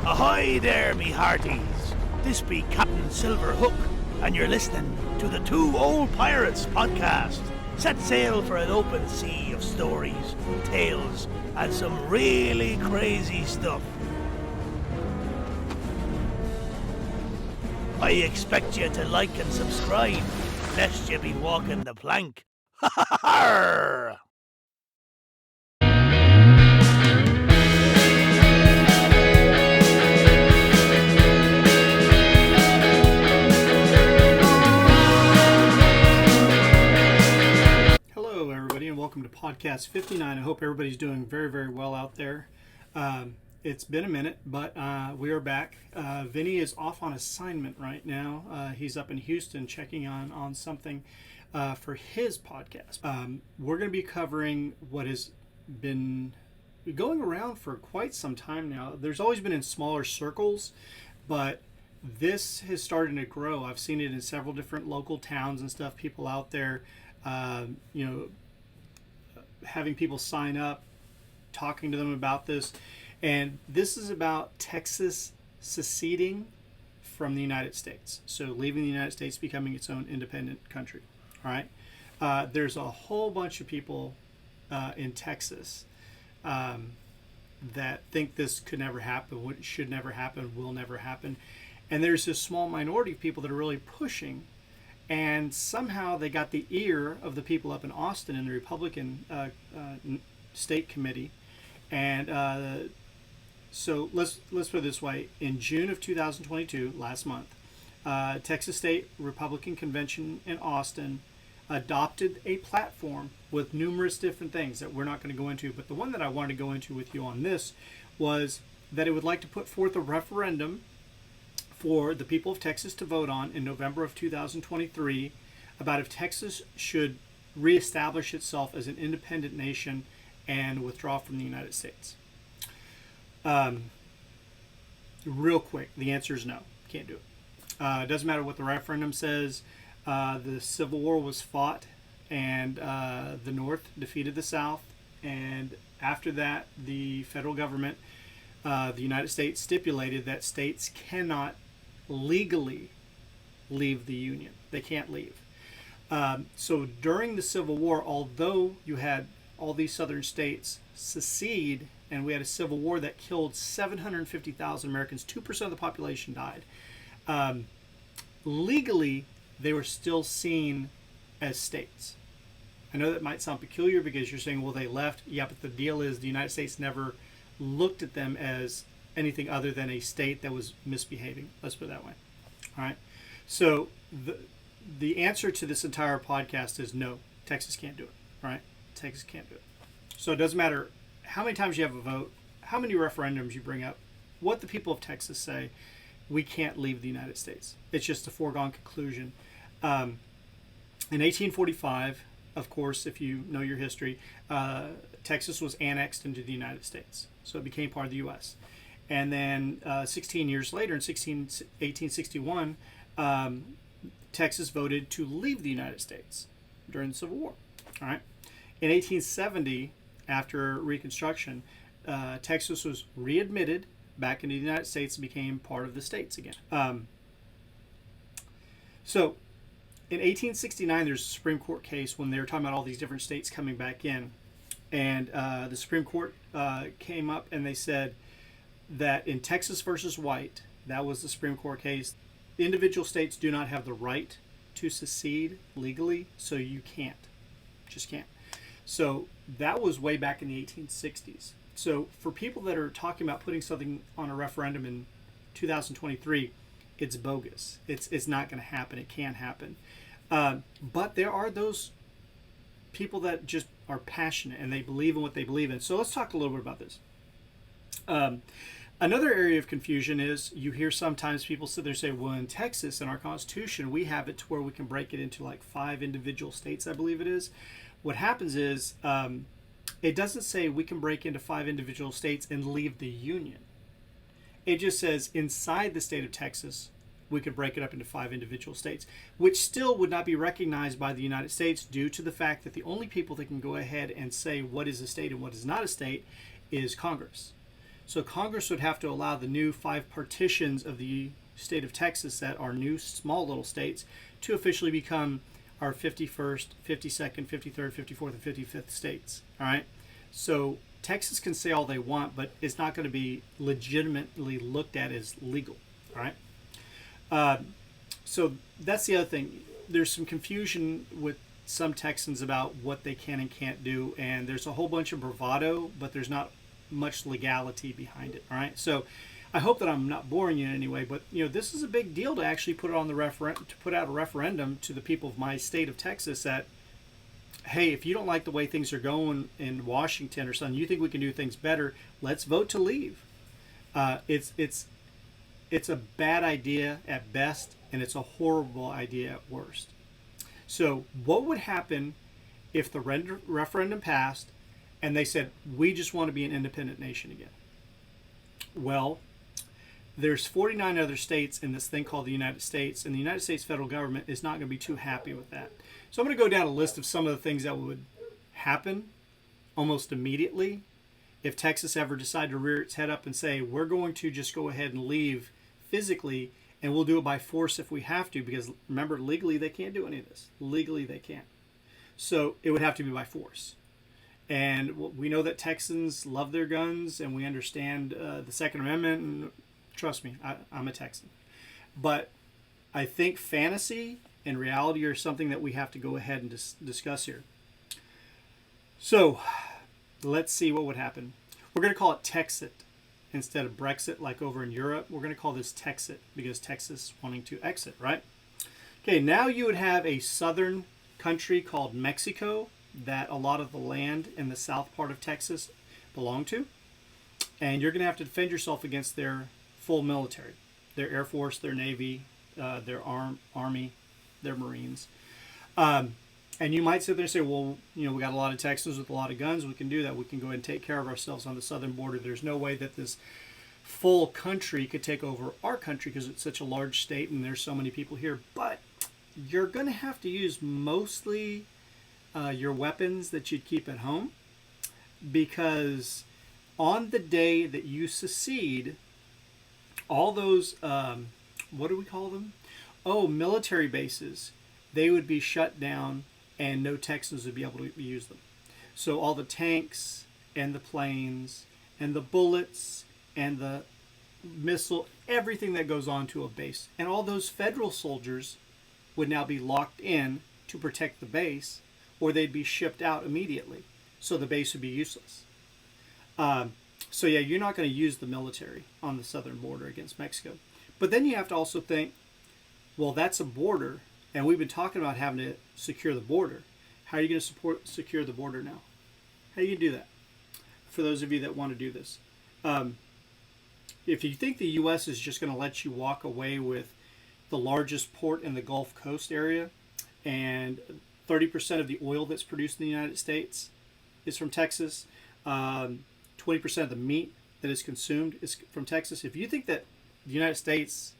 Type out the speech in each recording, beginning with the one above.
Ahoy there, me hearties. This be Captain Silverhook, and you're listening to the Two Old Pirates podcast. Set sail for an open sea of stories, tales, and some really crazy stuff. I expect you to like and subscribe, lest you be walking the plank. Ha ha ha! Hello, everybody, and welcome to podcast 59. I hope everybody's doing very, very well out there. It's been a minute, but we are back. Vinny is off on assignment right now. He's up in Houston checking on something for his podcast. We're going to be covering what has been going around for quite some time now. There's always been in smaller circles, but this has started to grow. I've seen it in several different local towns and stuff. People out there, having people sign up, talking to them about this. And this is about Texas seceding from the United States. So leaving the United States, becoming its own independent country. All right. There's a whole bunch of people in Texas that think this could never happen, should never happen, will never happen. And there's this small minority of people that are really pushing. And somehow they got the ear of the people up in Austin in the Republican state committee. And so let's put it this way. In June of 2022, last month, Texas State Republican Convention in Austin adopted a platform with numerous different things that we're not going to go into. But the one that I wanted to go into with you on this was that it would like to put forth a referendum for the people of Texas to vote on in November of 2023 about if Texas should reestablish itself as an independent nation and withdraw from the United States. Real quick, the answer is no. Can't do it. It doesn't matter what the referendum says. The Civil War was fought, and the North defeated the South. And after that, the federal government, the United States, stipulated that states cannot legally leave the Union. They can't leave. So during the Civil War, although you had all these southern states secede, and we had a civil war that killed 750,000 Americans, 2% of the population died. Legally, they were still seen as states. I know that might sound peculiar because you're saying, well, they left. Yeah, but the deal is the United States never looked at them as anything other than a state that was misbehaving. Let's put it that way. All right. So the answer to this entire podcast is no. Texas can't do it. All right. Texas can't do it. So it doesn't matter how many times you have a vote, how many referendums you bring up, what the people of Texas say. We can't leave the United States. It's just a foregone conclusion. In 1845, of course, if you know your history, Texas was annexed into the United States. So it became part of the U.S. And then 16 years later, in 1861, Texas voted to leave the United States during the Civil War. All right. In 1870, after Reconstruction, Texas was readmitted back into the United States and became part of the states again. So in 1869, there's a Supreme Court case when they were talking about all these different states coming back in. And the Supreme Court came up and they said that in Texas versus White, that was the Supreme Court case, individual states do not have the right to secede legally, so you can't. Just can't. So that was way back in the 1860s. So for people that are talking about putting something on a referendum in 2023, it's bogus. It's not going to happen. It can't happen. But there are those people that just are passionate and they believe in what they believe in. So let's talk a little bit about this. Another area of confusion is you hear sometimes people sit there and say, well, in Texas, in our Constitution, we have it to where we can break it into like 5 individual states, I believe it is. What happens is it doesn't say we can break into 5 individual states and leave the Union. It just says inside the state of Texas, we could break it up into 5 individual states, which still would not be recognized by the United States due to the fact that the only people that can go ahead and say what is a state and what is not a state is Congress. So Congress would have to allow the new 5 partitions of the state of Texas that are new small little states to officially become our 51st, 52nd, 53rd, 54th, and 55th states. All right. So Texas can say all they want, but it's not going to be legitimately looked at as legal. All right. So that's the other thing. There's some confusion with some Texans about what they can and can't do, and there's a whole bunch of bravado, but there's not much legality behind it. All right. So I hope that I'm not boring you in any way, but this is a big deal to actually put it on the to put out a referendum to the people of my state of Texas that, hey, if you don't like the way things are going in Washington or something, you think we can do things better, let's vote to leave. It's a bad idea at best, and it's a horrible idea at worst. So what would happen if the referendum passed and they said, we just want to be an independent nation again? Well, there's 49 other states in this thing called the United States, and the United States federal government is not going to be too happy with that. So I'm going to go down a list of some of the things that would happen almost immediately if Texas ever decided to rear its head up and say, we're going to just go ahead and leave physically, and we'll do it by force if we have to, because remember, legally they can't do any of this. Legally they can't. So it would have to be by force. And we know that Texans love their guns, and we understand the Second Amendment, and trust me, I'm a Texan. But I think fantasy and reality are something that we have to go ahead and discuss here. So let's see what would happen. We're going to call it TEXIT instead of Brexit like over in Europe. We're going to call this TEXIT because Texas wanting to exit, right? Okay, now you would have a southern country called Mexico that a lot of the land in the south part of Texas belong to. And you're going to have to defend yourself against their full military, their Air Force, their Navy, their Army, their Marines. And you might sit there and say, well, we got a lot of Texans with a lot of guns. We can do that. We can go ahead and take care of ourselves on the southern border. There's no way that this full country could take over our country because it's such a large state and there's so many people here. But you're going to have to use mostly your weapons that you'd keep at home, because on the day that you secede, all those, what do we call them? Oh, military bases, they would be shut down and no Texans would be able to use them. So all the tanks and the planes and the bullets and the missile, everything that goes on to a base, and all those federal soldiers would now be locked in to protect the base, or they'd be shipped out immediately. So the base would be useless. So yeah, you're not going to use the military on the southern border against Mexico. But then you have to also think, well, that's a border, and we've been talking about having to secure the border. How are you going to secure the border now? How are you going to do that? For those of you that want to do this. If you think the U.S. is just going to let you walk away with the largest port in the Gulf Coast area, and 30% of the oil that's produced in the United States is from Texas, 20% of the meat that is consumed is from Texas. If you think that the United States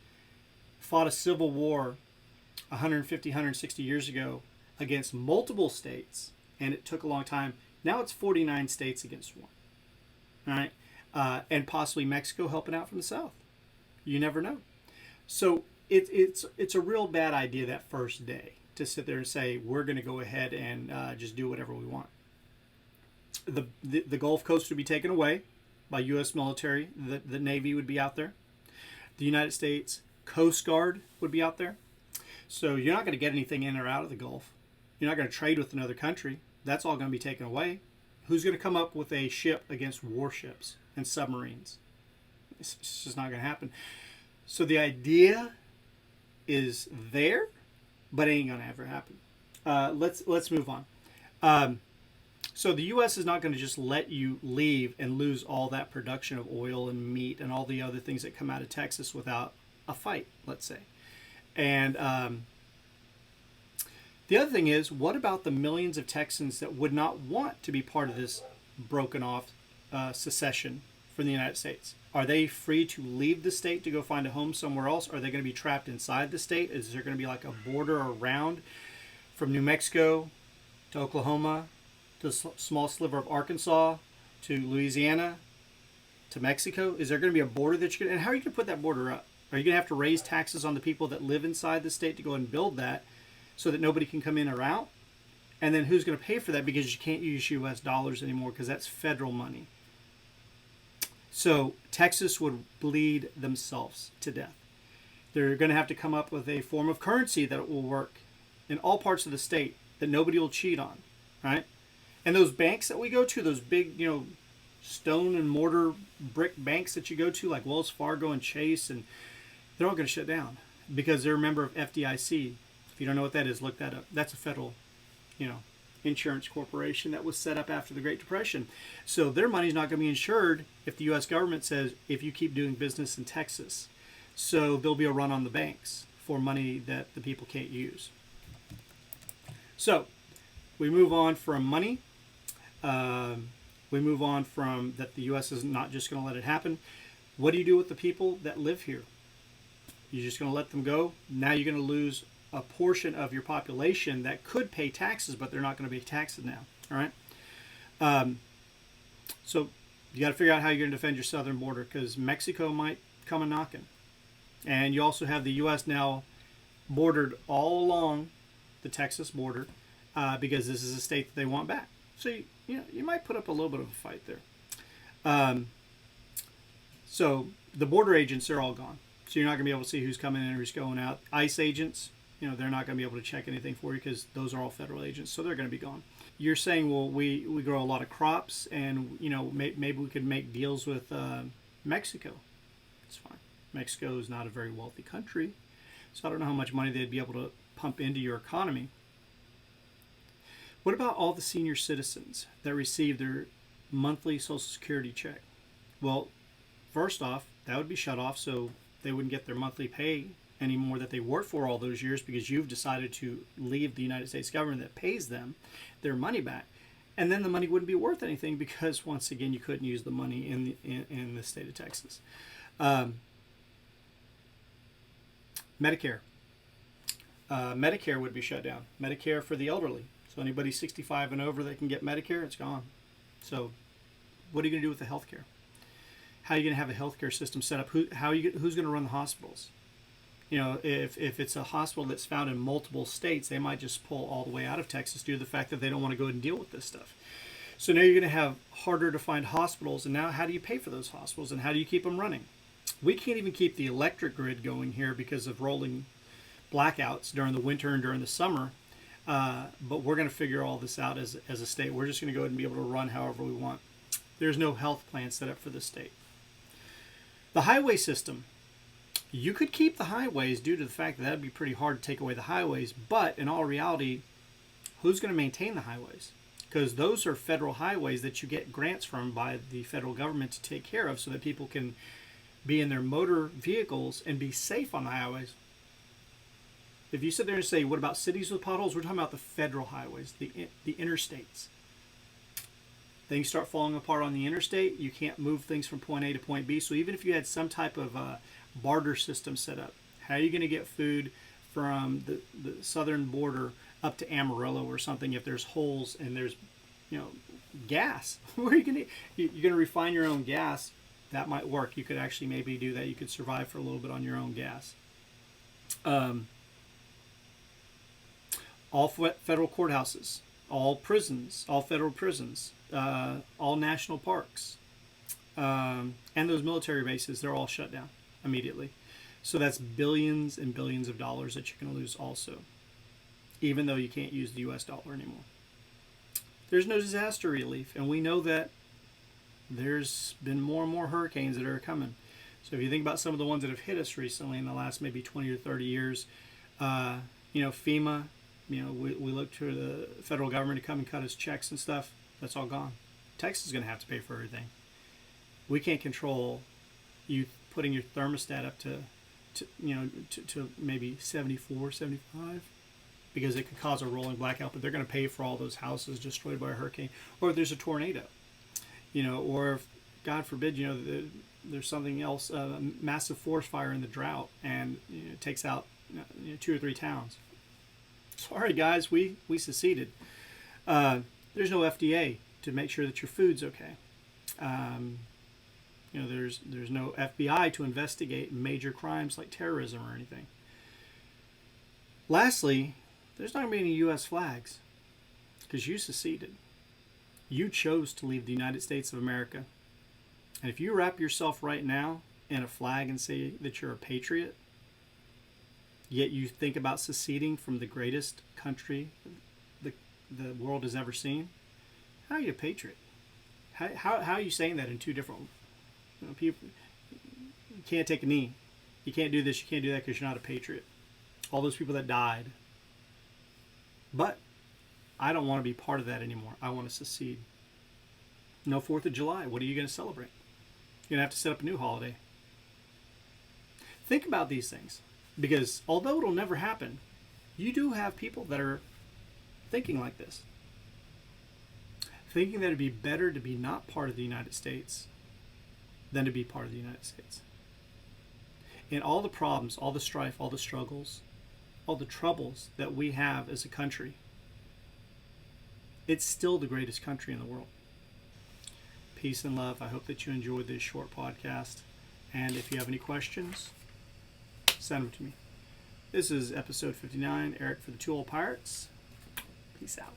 fought a civil war 150, 160 years ago against multiple states, and it took a long time, now it's 49 states against one. All right? And possibly Mexico helping out from the south. You never know. So it's a real bad idea that first day to sit there and say, we're going to go ahead and just do whatever we want. The Gulf Coast would be taken away by U.S. military. The Navy would be out there. The United States Coast Guard would be out there. So you're not going to get anything in or out of the Gulf. You're not going to trade with another country. That's all going to be taken away. Who's going to come up with a ship against warships and submarines? It's just not going to happen. So the idea is there, but it ain't going to ever happen. Let's move on. So the U.S. is not going to just let you leave and lose all that production of oil and meat and all the other things that come out of Texas without a fight, let's say. And the other thing is, what about the millions of Texans that would not want to be part of this broken off secession from the United States? Are they free to leave the state to go find a home somewhere else? Are they going to be trapped inside the state? Is there going to be like a border around from New Mexico to Oklahoma to a small sliver of Arkansas to Louisiana? to Mexico? Is there going to be a border that and how are you going to put that border up? Are you going to have to raise taxes on the people that live inside the state to go and build that so that nobody can come in or out? And then who's going to pay for that because you can't use U.S. dollars anymore because that's federal money. So Texas would bleed themselves to death. They're going to have to come up with a form of currency that will work in all parts of the state that nobody will cheat on, right? And those banks that we go to, those big, stone and mortar brick banks that you go to, like Wells Fargo and Chase, and they're all going to shut down because they're a member of FDIC. If you don't know what that is, look that up. That's a federal, insurance corporation that was set up after the Great Depression. So their money's not going to be insured if the U.S. government says, if you keep doing business in Texas. So there'll be a run on the banks for money that the people can't use. So we move on from money. We move on from that the U.S. is not just going to let it happen. What do you do with the people that live here? You're just going to let them go? Now you're going to lose a portion of your population that could pay taxes, but they're not going to be taxed now. All right. So you got to figure out how you're going to defend your southern border because Mexico might come a knocking. And you also have the U.S. now bordered all along the Texas border because this is a state that they want back. So you might put up a little bit of a fight there. So the border agents are all gone. So you're not going to be able to see who's coming in or who's going out. ICE agents, they're not going to be able to check anything for you because those are all federal agents. So they're going to be gone. You're saying, well, we grow a lot of crops and, maybe we could make deals with Mexico. It's fine. Mexico is not a very wealthy country. So I don't know how much money they'd be able to pump into your economy. What about all the senior citizens that receive their monthly Social Security check? Well, first off, that would be shut off so they wouldn't get their monthly pay anymore that they worked for all those years because you've decided to leave the United States government that pays them their money back. And then the money wouldn't be worth anything because, once again, you couldn't use the money in the state of Texas. Medicare. Medicare would be shut down. Medicare for the elderly. So anybody 65 and over that can get Medicare, it's gone. So what are you going to do with the health care? How are you going to have a healthcare system set up? Who's going to run the hospitals? If it's a hospital that's found in multiple states, they might just pull all the way out of Texas due to the fact that they don't want to go and deal with this stuff. So now you're going to have harder to find hospitals, and now how do you pay for those hospitals, and how do you keep them running? We can't even keep the electric grid going here because of rolling blackouts during the winter and during the summer. But we're going to figure all this out as a state. We're just going to go ahead and be able to run however we want. There's no health plan set up for the state. The highway system. You could keep the highways due to the fact that would be pretty hard to take away the highways. But in all reality, who's going to maintain the highways? Because those are federal highways that you get grants from by the federal government to take care of so that people can be in their motor vehicles and be safe on the highways. If you sit there and say, what about cities with potholes? We're talking about the federal highways, the interstates. Things start falling apart on the interstate. You can't move things from point A to point B. So even if you had some type of barter system set up, how are you going to get food from the southern border up to Amarillo or something if there's holes and there's gas? Where are you going to? You're going to refine your own gas. That might work. You could actually maybe do that. You could survive for a little bit on your own gas. All federal courthouses, all prisons, all federal prisons, all national parks, and those military bases, they're all shut down immediately. So that's billions and billions of dollars that you're going to lose also, even though you can't use the U.S. dollar anymore. There's no disaster relief, and we know that there's been more and more hurricanes that are coming. So if you think about some of the ones that have hit us recently in the last maybe 20 or 30 years, FEMA, we look to the federal government to come and cut us checks and stuff. That's all gone. Texas is going to have to pay for everything. We can't control you putting your thermostat up to maybe 74, 75 because it could cause a rolling blackout, but they're going to pay for all those houses destroyed by a hurricane. Or if there's a tornado, or if, God forbid, there's something else, a massive forest fire in the drought, and it takes out 2 or 3 towns. Sorry, guys, we seceded. There's no FDA to make sure that your food's okay. There's no FBI to investigate major crimes like terrorism or anything. Lastly, there's not going to be any U.S. flags because you seceded. You chose to leave the United States of America. And if you wrap yourself right now in a flag and say that you're a patriot, yet you think about seceding from the greatest country the world has ever seen, how are you a patriot? How are you saying that in two different people? You can't take a knee. You can't do this. You can't do that because you're not a patriot. All those people that died. But I don't want to be part of that anymore. I want to secede. No 4th of July. What are you going to celebrate? You're going to have to set up a new holiday. Think about these things. Because although it'll never happen, you do have people that are thinking like this. Thinking that it'd be better to be not part of the United States than to be part of the United States. And all the problems, all the strife, all the struggles, all the troubles that we have as a country, it's still the greatest country in the world. Peace and love. I hope that you enjoyed this short podcast. And if you have any questions, send them to me. This is episode 59. Eric for the Two Old Pirates. Peace out.